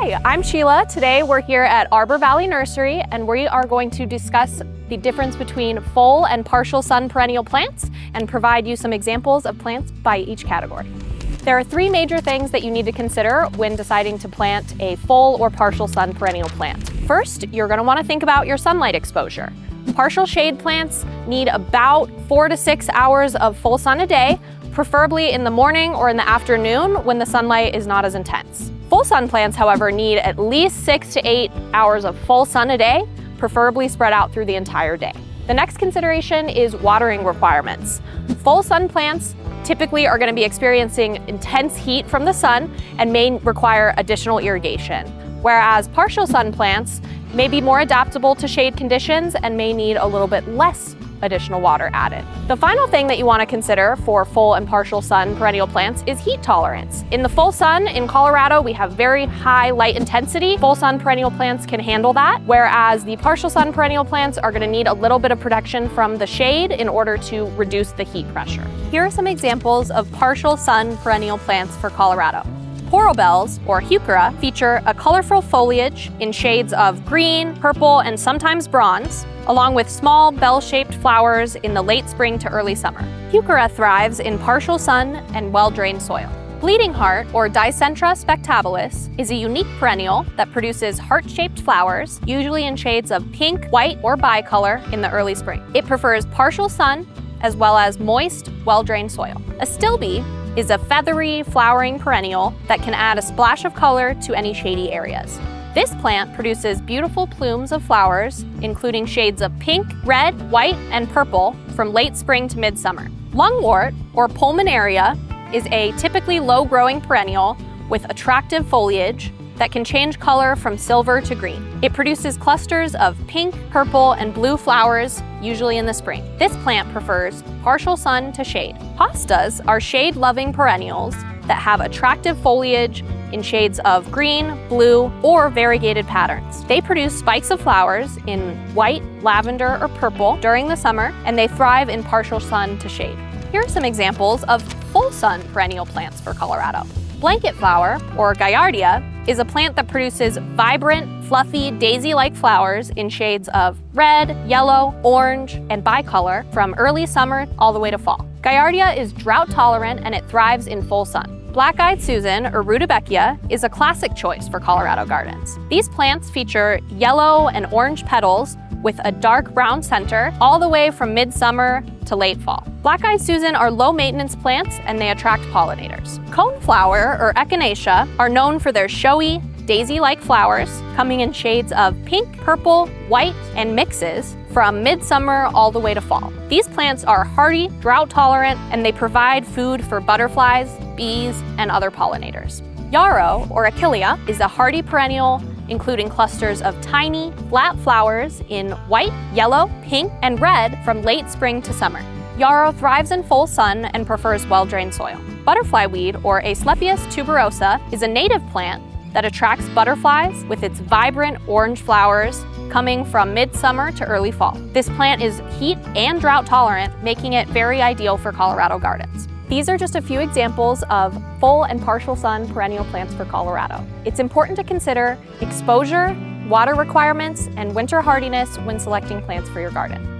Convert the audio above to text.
Hi, I'm Sheila. Today we're here at Arbor Valley Nursery and we are going to discuss the difference between full and partial sun perennial plants and provide you some examples of plants by each category. There are three major things that you need to consider when deciding to plant a full or partial sun perennial plant. First, you're going to want to think about your sunlight exposure. Partial shade plants need about 4 to 6 hours of full sun a day, preferably in the morning or in the afternoon when the sunlight is not as intense. Full sun plants, however, need at least 6 to 8 hours of full sun a day, preferably spread out through the entire day. The next consideration is watering requirements. Full sun plants typically are going to be experiencing intense heat from the sun and may require additional irrigation, whereas partial sun plants may be more adaptable to shade conditions and may need a little bit less additional water added. The final thing that you want to consider for full and partial sun perennial plants is heat tolerance. In the full sun in Colorado, we have very high light intensity. Full sun perennial plants can handle that, whereas the partial sun perennial plants are going to need a little bit of protection from the shade in order to reduce the heat pressure. Here are some examples of partial sun perennial plants for Colorado. Coral bells, or heuchera, feature a colorful foliage in shades of green, purple, and sometimes bronze, along with small bell-shaped flowers in the late spring to early summer. Heuchera thrives in partial sun and well-drained soil. Bleeding heart, or Dicentra spectabilis, is a unique perennial that produces heart-shaped flowers, usually in shades of pink, white, or bicolor in the early spring. It prefers partial sun as well as moist, well-drained soil. Astilbe is a feathery, flowering perennial that can add a splash of color to any shady areas. This plant produces beautiful plumes of flowers, including shades of pink, red, white, and purple from late spring to midsummer. Lungwort, or pulmonaria, is a typically low-growing perennial with attractive foliage that can change color from silver to green. It produces clusters of pink, purple, and blue flowers, usually in the spring. This plant prefers partial sun to shade. Hostas are shade-loving perennials that have attractive foliage in shades of green, blue, or variegated patterns. They produce spikes of flowers in white, lavender, or purple during the summer, and they thrive in partial sun to shade. Here are some examples of full sun perennial plants for Colorado. Blanket flower, or Gaillardia, is a plant that produces vibrant, fluffy, daisy-like flowers in shades of red, yellow, orange, and bicolor from early summer all the way to fall. Gaillardia is drought-tolerant and it thrives in full sun. Black-eyed Susan, or Rudbeckia, is a classic choice for Colorado gardens. These plants feature yellow and orange petals with a dark brown center all the way from midsummer to late fall. Black-eyed Susan are low-maintenance plants and they attract pollinators. Coneflower, or Echinacea, are known for their showy, daisy-like flowers coming in shades of pink, purple, white, and mixes from midsummer all the way to fall. These plants are hardy, drought-tolerant, and they provide food for butterflies, bees, and other pollinators. Yarrow, or Achillea, is a hardy perennial including clusters of tiny, flat flowers in white, yellow, pink, and red from late spring to summer. Yarrow thrives in full sun and prefers well-drained soil. Butterfly weed, or Asclepias tuberosa, is a native plant that attracts butterflies with its vibrant orange flowers coming from midsummer to early fall. This plant is heat and drought tolerant, making it very ideal for Colorado gardens. These are just a few examples of full and partial sun perennial plants for Colorado. It's important to consider exposure, water requirements, and winter hardiness when selecting plants for your garden.